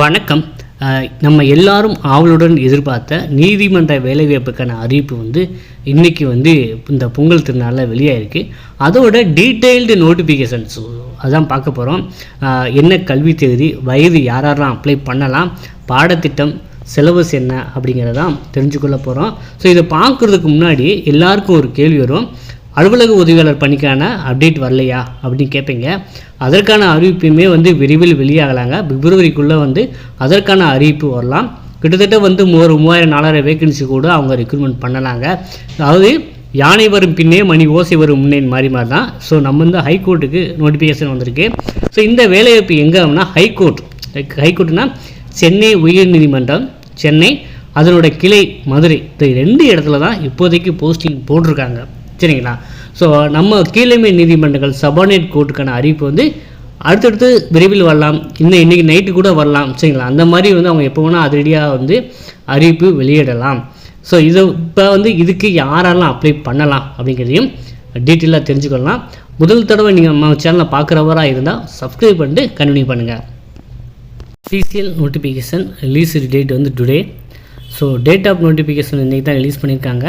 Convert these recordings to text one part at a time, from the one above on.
வணக்கம். நம்ம எல்லாரும் ஆவலுடன் எதிர்பார்த்த நீதிமன்ற வேலைவாய்ப்புக்கான அறிவிப்பு இன்றைக்கி இந்த பொங்கல் திருநாளில் வெளியாகிருக்கு. அதோட டீட்டெயில்டு நோட்டிஃபிகேஷன்ஸ் அதான் பார்க்க போகிறோம். என்ன கல்வி தகுதி, வயது, யாரெல்லாம் அப்ளை பண்ணலாம், பாடத்திட்டம், சிலபஸ் என்ன அப்படிங்கிறதான் தெரிஞ்சுக்கொள்ள போகிறோம். ஸோ இதை பார்க்குறதுக்கு முன்னாடி எல்லாருக்கும் ஒரு கேள்வி வரும். அலுவலக உதவியாளர் பணிக்கான அப்டேட் வரலையா அப்படின்னு கேட்பீங்க. அதற்கான அறிவிப்புமே விரைவில் வெளியாகலாங்க. பிப்ரவரிக்குள்ளே அதற்கான அறிவிப்பு வரலாம். கிட்டத்தட்ட ஒரு 3000-4000 வேக்கன்சி கூட அவங்க ரெக்ரூட்மெண்ட் பண்ணலாங்க. அதாவது யானை வரும் பின்னே மணி ஓசை வரும் முன்னே மாதிரி தான். ஸோ நம்ம ஹைகோர்ட்டுக்கு நோட்டிஃபிகேஷன் வந்திருக்கு. ஸோ இந்த வேலைவாய்ப்பு எங்கே அப்படின்னா ஹைகோர்ட்னா சென்னை உயர்நீதிமன்றம், சென்னை, அதனோட கிளை மதுரை, இந்த 2 இடத்துல தான் இப்போதைக்கு போஸ்டிங் போட்டிருக்காங்க. சரிங்களா? ஸோ நம்ம கீழமை நீதிமன்றங்கள் சபார்டினேட் கோர்ட்டுக்கான அறிவிப்பு அடுத்தடுத்து விரைவில் வரலாம். இன்றைக்கி நைட்டு கூட வரலாம். சரிங்களா? அந்த மாதிரி அவங்க எப்போ வேணால் அதிரடியாக அறிவிப்பு வெளியிடலாம். ஸோ இப்போ இதுக்கு யாரெல்லாம் அப்ளை பண்ணலாம் அப்படிங்கிறதையும் டீட்டெயிலாக தெரிஞ்சுக்கொள்ளலாம். முதல் தடவை நீங்கள் நம்ம சேனலை பார்க்குறவராக இருந்தால் சப்ஸ்கிரைப் பண்ணிட்டு கண்டினியூ பண்ணுங்கள். Official notification release date today. So date of notification இன்றைக்கி தான் ரிலீஸ் பண்ணியிருக்காங்க.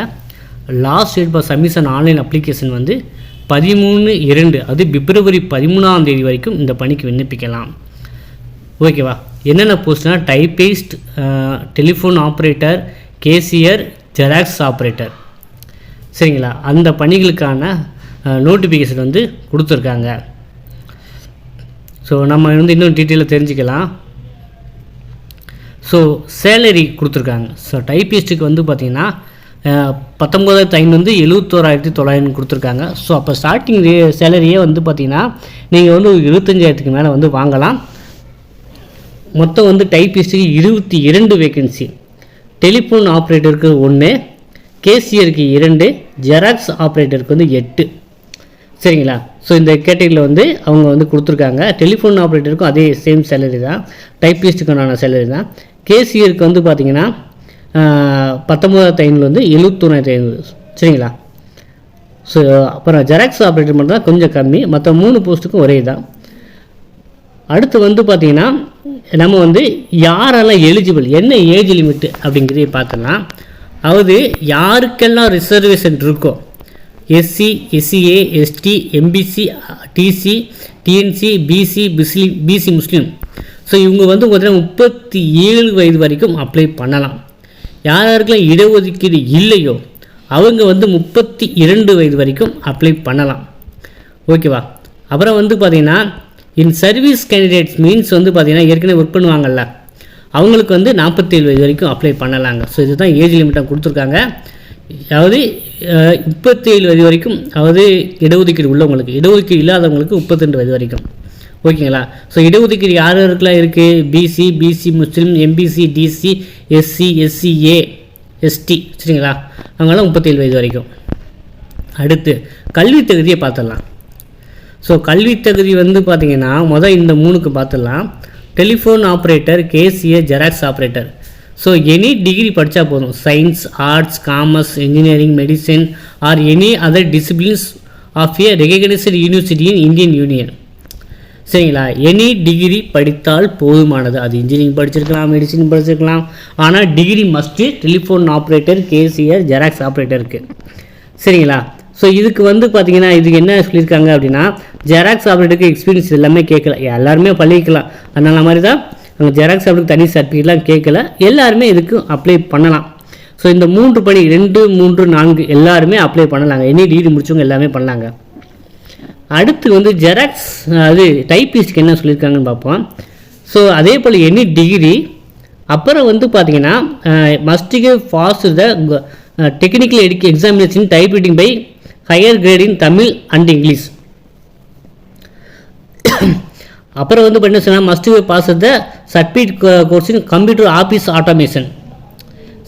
Last date for submission online application 13/2, அது பிப்ரவரி 13ஆம் தேதி வரைக்கும் இந்த பணிக்கு விண்ணப்பிக்கலாம். ஓகேவா? என்னென்ன போஸ்ட்னா typist, telephone operator, cashier, Xerox operator. சரிங்களா? அந்த பணிகளுக்கான நோட்டிஃபிகேஷன் கொடுத்துருக்காங்க. ஸோ நம்ம இன்னும் டீட்டெயிலாக தெரிஞ்சுக்கலாம். ஸோ சேலரி கொடுத்துருக்காங்க. ஸோ டைப்பிஸ்ட்டுக்கு பார்த்திங்கன்னா 19,500 71,900 கொடுத்துருக்காங்க. ஸோ அப்போ ஸ்டார்டிங் சேலரியே பார்த்திங்கன்னா நீங்கள் 25,000க்கு மேலே வாங்கலாம். மொத்தம் டைப்பிஸ்ட்டுக்கு 22 வேக்கன்சி, டெலிஃபோன் ஆப்ரேட்டருக்கு 1, கேசியருக்கு 2, ஜெராக்ஸ் ஆப்ரேட்டருக்கு 8. சரிங்களா? ஸோ இந்த கேட்டகரியில் அவங்க கொடுத்துருக்காங்க. டெலிஃபோன் ஆப்ரேட்டருக்கும் அதே சேம் சேலரி தான், டைப்பிஸ்ட்டுக்கான சேலரி தான். கேசியருக்கு பார்த்திங்கன்னா 19,500 71,500. சரிங்களா? ஸோ அப்புறம் ஜெராக்ஸ் ஆப்ரேட்டர் மட்டும் தான் கொஞ்சம் கம்மி, மற்ற 3 போஸ்ட்டுக்கும் ஒரே தான். அடுத்து பார்த்திங்கன்னா நம்ம யாரெல்லாம் எலிஜிபிள், என்ன ஏஜ் லிமிட்டு அப்படிங்கிறத பார்த்துக்கலாம். அதாவது யாருக்கெல்லாம் ரிசர்வேஷன் இருக்கோ, SC, SCA, ST, MBC, DC, DNC, BC Muslim. So இவங்க பார்த்தீங்கன்னா 37 வயது வரைக்கும் அப்ளை பண்ணலாம். யாருக்கெல்லாம் இடஒதுக்கீடு இல்லையோ அவங்க 32 வயது வரைக்கும் அப்ளை பண்ணலாம். ஓகேவா? அப்புறம் பார்த்திங்கன்னா இன் சர்வீஸ் கேண்டிடேட்ஸ் மீன்ஸ் பார்த்திங்கன்னா ஏற்கனவே ஒர்க் பண்ணுவாங்கள்ல, அவங்களுக்கு 47 வயது வரைக்கும் அப்ளை பண்ணலாங்க. ஸோ இதுதான் ஏஜ் லிமிட்டாக கொடுத்துருக்காங்க. அதாவது 37 வயது வரைக்கும், அதாவது இடஒதுக்கீடு உள்ளவங்களுக்கு, இடஒதுக்கீடு இல்லாதவங்களுக்கு 32 வயது வரைக்கும். ஓகேங்களா? ஸோ இடஒதுக்கீடு யாருக்கெல்லாம் இருக்குது? BC Muslim, MBC, DC, SC, SCA, ST. சரிங்களா? அவங்களாம் 37 வயது வரைக்கும். அடுத்து கல்வி தகுதியை பார்த்துடலாம். ஸோ கல்வி தகுதி பார்த்திங்கன்னா இந்த 3க்கு பார்த்துடலாம். Telephone operator, cashier, Xerox operator. So any degree படித்தா போதும். Science, arts, commerce, engineering, medicine or any other disciplines of a recognised university in Indian union. சரிங்களா? எனி டிகிரி படித்தால் போதுமானது. அது இன்ஜினியரிங் படிச்சிருக்கலாம், மெடிசின் படிச்சிருக்கலாம், ஆனால் degree must telephone operator, cashier, Xerox ஆப்ரேட்டருக்கு. சரிங்களா? ஸோ இதுக்கு பார்த்திங்கன்னா இதுக்கு என்ன சொல்லியிருக்காங்க அப்படின்னா, ஜெராக்ஸ் ஆப்ரேட்டருக்கு எக்ஸ்பீரியன்ஸ் எல்லாமே கேட்கல, எல்லாருமே பழகிக்கலாம். அதனால மாதிரி தான் அவங்க ஜெராக்ஸ் ஆப்ரேட்டருக்கு தனி சர்டிஃபிகேட்லாம் கேட்கல, எல்லாருமே இதுக்கு அப்ளை பண்ணலாம். ஸோ இந்த 3 பணி 2, 3, 4 எல்லாருமே அப்ளை பண்ணலாங்க. எனி டிகிரி முடிச்சவங்க எல்லாமே பண்ணலாங்க. அடுத்து ஜெராக்ஸ், அது டைப்பிஸ்ட்க்கு என்ன சொல்லியிருக்காங்கன்னு பார்ப்போம். ஸோ அதே போல் எனி டிகிரி, அப்புறம் பார்த்திங்கன்னா must pass the technical examination type writing by higher grade in Tamil and English. அப்புறம் பார்த்தீங்கன்னா must pass the certificate course in computer office automation.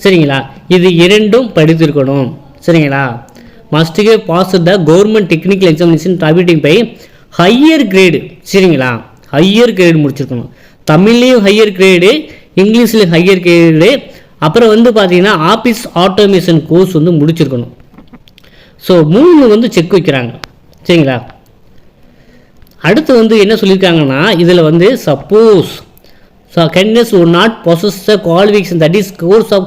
சரிங்களா? இது 2ம் படித்திருக்கணும். சரிங்களா? Must pass the government technical examination typing by higher grade. சரிங்களா? Higher grade முடிச்சிருக்கணும். தமிழ்லேயும் ஹையர் கிரேடு, இங்கிலீஷ்லேயும் ஹையர் கிரேடு. அப்புறம் பார்த்திங்கன்னா ஆஃபீஸ் ஆட்டோமேஷன் கோர்ஸ் முடிச்சிருக்கணும். ஸோ 3 செக் வைக்கிறாங்க. சரிங்களா? அடுத்து என்ன சொல்லியிருக்காங்கன்னா, இதில் suppose so candidates would not possess the qualification, that is course of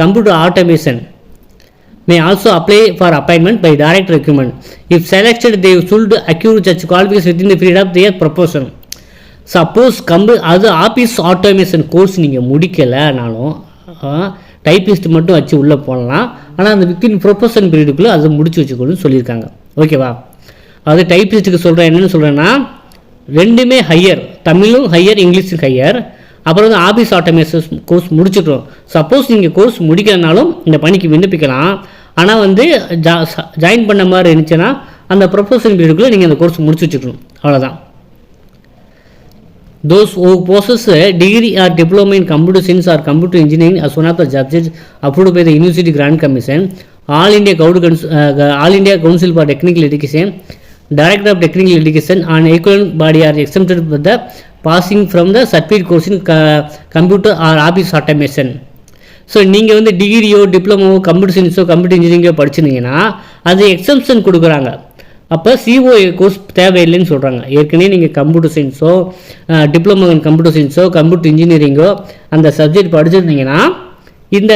computer automation may also apply for appointment by direct recruitment. If selected, they should acquire such qualifications within the period of their proportion. Suppose அது office automation course நீங்கள் முடிக்கலைனாலும் typist மட்டும் வச்சு உள்ளே போடலாம். ஆனால் அந்த within proportion பீரியடுக்குள்ளே அதை முடிச்சு வச்சுக்கணும்னு சொல்லியிருக்காங்க. ஓகேவா? அது டைப்பிஸ்ட்டுக்கு சொல்கிறேன். என்னென்னு சொல்கிறேன்னா, ரெண்டுமே ஹையர், தமிழும் ஹையர், இங்கிலீஷும் ஹையர். அப்புறம் வந்து ஆஃபீஸ் ஆட்டோமேஷன் கோர்ஸ் முடிச்சுக்கிறோம். சப்போஸ் நீங்கள் கோர்ஸ் முடிக்கலனாலும் இந்த பணிக்கு விண்ணப்பிக்கலாம். ஆனால் வந்து ஜாயின் பண்ண மாதிரி இருந்துச்சுன்னா அந்த ப்ரொபோஷன் பீரியடுக்குள்ளே நீங்கள் அந்த கோர்ஸ் முடிச்சு வச்சுக்கணும். அவ்வளோதான். Those who possess a degree or diploma in computer science or computer engineering as one of the subjects approved by the University Grant Commission, All India Council for Technical Education, Director of Technical Education and equivalent body are exempted with the passing from the certificate course in computer or office automation. So நீங்கள் வந்து டிகிரியோ டிப்ளமோவோ computer சயின்ஸோ computer இன்ஜினியரிங்கோ படிச்சிருந்தீங்கன்னா அது exemption கொடுக்குறாங்க. அப்போ COA course தேவையில்லைன்னு சொல்கிறாங்க. ஏற்கனவே நீங்கள் கம்ப்யூட்டர் சயின்ஸோ டிப்ளமோ இன் கம்ப்யூட்டர் சயின்ஸோ கம்ப்யூட்டர் இன்ஜினியரிங்கோ அந்த சப்ஜெக்ட் படிச்சிருந்தீங்கன்னா இந்த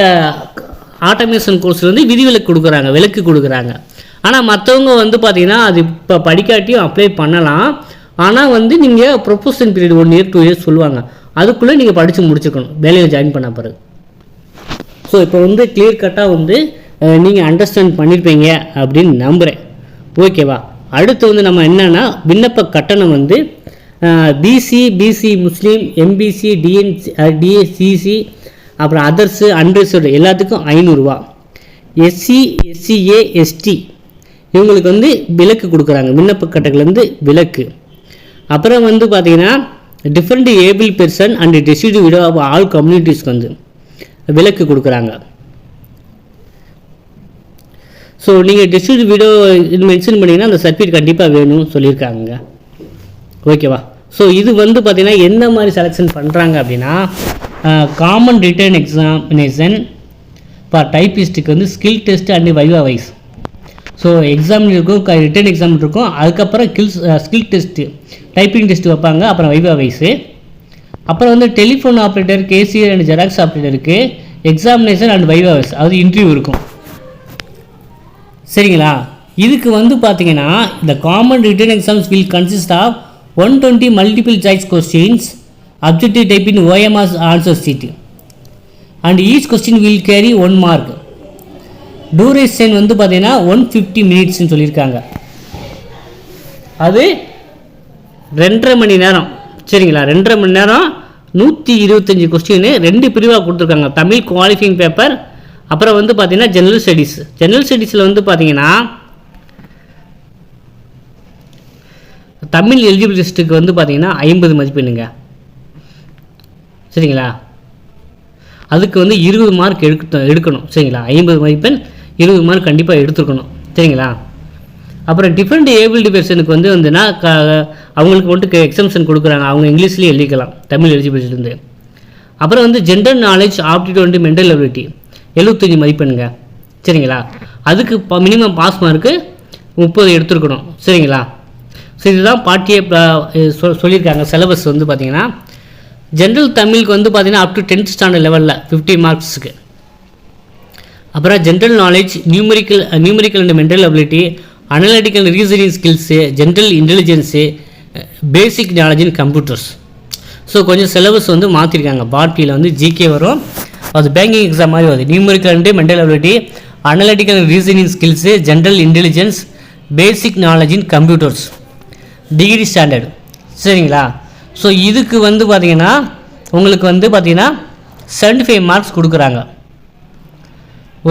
ஆட்டோமேஷன் கோர்ஸில் வந்து விலக்கு கொடுக்குறாங்க. ஆனால் மற்றவங்க வந்து பார்த்திங்கன்னா அது இப்போ படிக்காட்டியும் அப்ளை பண்ணலாம். ஆனால் வந்து நீங்கள் ப்ரொபோஷன் பீரியட் 1 year 2 years சொல்லுவாங்க. அதுக்குள்ளே நீங்கள் படித்து முடிச்சுக்கணும் வேலையில் ஜாயின் பண்ண பிறகு. ஸோ இப்போ வந்து கிளியர் கட்டாக வந்து நீங்கள் அண்டர்ஸ்டாண்ட் பண்ணியிருப்பீங்க அப்படின்னு நம்புகிறேன். ஓகேவா? அடுத்து வந்து நம்ம என்னென்னா, விண்ணப்ப கட்டணம் வந்து பிசி முஸ்லீம், எம்பிசி, டிஏசிசி, அப்புறம் அதர்ஸு, அன்ரிசர்வ்டு எல்லாத்துக்கும் 500 ரூபா. எஸ்சி, எஸ்சிஏ, எஸ்டி இவங்களுக்கு வந்து விலக்கு கொடுக்குறாங்க. விண்ணப்ப கட்டணத்துலேருந்து விலக்கு. அப்புறம் வந்து பார்த்திங்கன்னா different able person and distribute widow of all கம்யூனிட்டிஸ்க்கு வந்து விலக்கு கொடுக்குறாங்க. ஸோ நீங்கள் டிஸ்ட்ரிபியூட் வீடியோ இது மென்ஷன் பண்ணிங்கன்னா அந்த சர்டிஃபிகேட் கண்டிப்பாக வேணும்னு சொல்லியிருக்காங்க. ஓகேவா? ஸோ இது வந்து பார்த்திங்கன்னா எந்த மாதிரி செலெக்ஷன் பண்ணுறாங்க அப்படின்னா, காமன் ரிட்டன் எக்ஸாமினேஷன் ஃபார் டைப்பிஸ்ட்டுக்கு வந்து skill test and viva voce. So exam இருக்கும், ரிட்டன் எக்ஸாம் இருக்கும், அதுக்கப்புறம் ஸ்கில் டெஸ்ட்டு டைப்பிங் டெஸ்ட்டு வைப்பாங்க, அப்புறம் வைவா வைஸு. அப்புறம் வந்து telephone operator, cashier and xerox ஆப்ரேட்டருக்கு எக்ஸாமினேஷன் அண்ட் வைவா வைஸ், அது இன்டர்வியூ இருக்கும். சரிங்களா? இதுக்கு வந்து பார்த்தீங்கன்னா இந்த common written exams will consist of 120 multiple choice questions, objective type in OMR answer sheet, and each question will carry 1 mark. Duration வந்து பார்த்தீங்கன்னா 150 minutes சொல்லியிருக்காங்க. அது 2.5 மணி நேரம். சரிங்களா? 2.5 மணி நேரம், 125 கொஸ்டின் 2 பிரிவாக கொடுத்துருக்காங்க. தமிழ் குவாலிஃபையிங் பேப்பர், அப்புறம் வந்து பார்த்தீங்கன்னா ஜெனரல் ஸ்டடீஸில் வந்து பார்த்தீங்கன்னா தமிழ் எலிஜிபிள் டெஸ்ட்டுக்கு வந்து பார்த்தீங்கன்னா 50 மதிப்பெண்ணுங்க. சரிங்களா? அதுக்கு வந்து 20 மார்க் எடுக்கணும். சரிங்களா? 50 மதிப்பெண் 20 மார்க் கண்டிப்பாக எடுத்துருக்கணும். சரிங்களா? அப்புறம் டிஃப்ரெண்ட் ஏபிலிட்டி பெர்சனுக்கு வந்துன்னா அவங்களுக்கு மட்டும் எக்ஸம்ஷன் கொடுக்குறாங்க. அவங்க இங்கிலீஷ்லேயே எழுதிக்கலாம் தமிழ் எலிஜிபிலிட்டிலேருந்து. அப்புறம் வந்து general knowledge, aptitude, mental ability 75 மதிப்பெண்ணுங்க. சரிங்களா? அதுக்கு மினிமம் பாஸ் மார்க்கு 30 எடுத்துருக்கணும். சரிங்களா? ஸோ இதுதான் பாட்டியை சொல்லியிருக்காங்க. சிலபஸ் வந்து பார்த்திங்கன்னா ஜென்ரல் தமிழுக்கு வந்து பார்த்திங்கன்னா அப் டு 10th ஸ்டாண்டர்ட் லெவலில் 50 மார்க்ஸுக்கு. அப்புறம் general knowledge, numerical and mental ability, analytical reasoning skills, general intelligence, basic knowledge in computers. So கொஞ்சம் சிலபஸ் வந்து மாற்றிருக்காங்க. பார்ட்டியில் வந்து ஜிகே வரும், அது பேங்கிங் எக்ஸாம் மாதிரி வருது. Numerical and mental ability, analytical reasoning skills, general intelligence, basic knowledge in computers, degree standard. சரிங்களா? ஸோ இதுக்கு வந்து பார்த்திங்கன்னா உங்களுக்கு வந்து பார்த்திங்கன்னா 75 மார்க்ஸ் கொடுக்குறாங்க.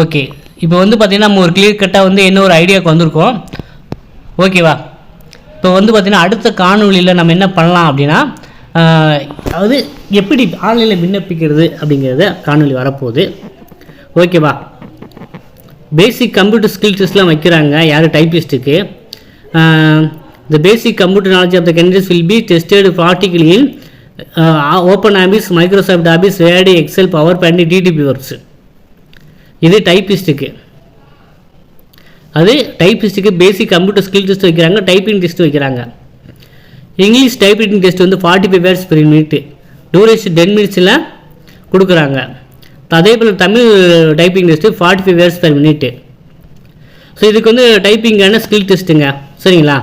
ஓகே, இப்போ வந்து பார்த்திங்கன்னா நம்ம ஒரு கிளியர் கட்டாக வந்து என்ன ஒரு ஐடியாவுக்கு வந்திருக்கோம். ஓகேவா? இப்போ வந்து பார்த்திங்கன்னா அடுத்த காணொலியில் நம்ம என்ன பண்ணலாம் அப்படின்னா, அதாவது எப்படி ஆன்லைனில் விண்ணப்பிக்கிறது அப்படிங்கிறத காணொலி வரப்போகுது. ஓகேவா? பேசிக் கம்ப்யூட்டர் ஸ்கில் டெஸ்ட்லாம் வைக்கிறாங்க. யார் டைப்பிஸ்ட்டுக்கு the basic computer knowledge of the candidates will be tested practically in OpenOffice, Microsoft Office, Word, Excel, PowerPoint, DTP Works. இது டைப்பிஸ்ட்டுக்கு. அது டைப்பிஸ்ட்டுக்கு பேசிக் கம்ப்யூட்டர் ஸ்கில் டெஸ்ட் வைக்கிறாங்க, டைப்பிங் டெஸ்ட் வைக்கிறாங்க. இங்கிலீஷ் டைப்பிங் டெஸ்ட் வந்து 45 words per minute, duration 10 மினிட்ஸில் கொடுக்குறாங்க. அதே போல் Tamil typing test 45 words per minute. So இதுக்கு வந்து டைப்பிங்கான ஸ்கில் டெஸ்ட்டுங்க. சரிங்களா?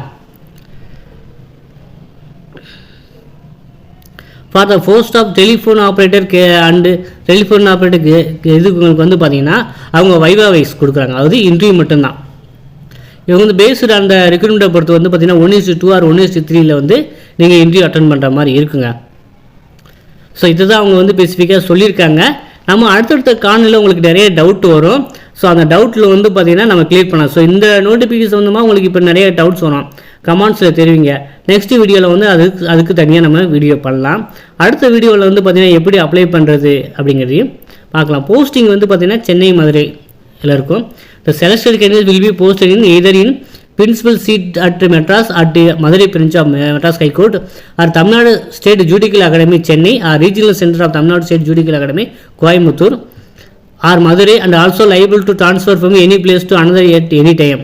For the post of telephone operator and telephone ஆப்ரேட்டருக்கு இதுக்கு உங்களுக்கு வந்து பார்த்தீங்கன்னா அவங்க வைவா வைஸ் கொடுக்குறாங்க. அதாவது இன்டர்வியூ மட்டும்தான். இவங்க வந்து பேஸ்டு அந்த ரெக்ரூட்மெண்ட்டை பொறுத்து வந்து பார்த்தீங்கன்னா 1:2 ஆர் 1:3 வந்து நீங்கள் இன்டர்வியூ அட்டன் பண்ணுற மாதிரி இருக்குங்க. ஸோ இதுதான் அவங்க வந்து ஸ்பெசிஃபிக்காக சொல்லியிருக்காங்க. நம்ம அடுத்தடுத்த காணொலியில் உங்களுக்கு நிறைய டவுட் வரும். ஸோ அந்த டவுட்டில் வந்து பார்த்திங்கன்னா நம்ம கிளியர் பண்ணலாம். ஸோ இந்த நோட்டிஃபிகேஷன் சம்மந்தமாக உங்களுக்கு இப்போ நிறைய டவுட்ஸ் வரும், கமெண்ட்ஸில் தெரிவிங்க. நெக்ஸ்ட் வீடியோவில் வந்து அதுக்கு தனியாக நம்ம வீடியோ பண்ணலாம். அடுத்த வீடியோவில் வந்து பார்த்திங்கன்னா எப்படி அப்ளை பண்ணுறது அப்படிங்கிறதையும் பார்க்கலாம். போஸ்டிங் வந்து பார்த்திங்கன்னா சென்னை மதுரையில் இருக்கும். The selected candidates will be posted in either in principal seat at Madras at Madurai branch of Madras High Court or Tamil Nadu State Judicial Academy Chennai or Regional Center of Tamil Nadu State Judicial Academy Coimbatore or Madurai, and also liable to transfer from any place to another at any time.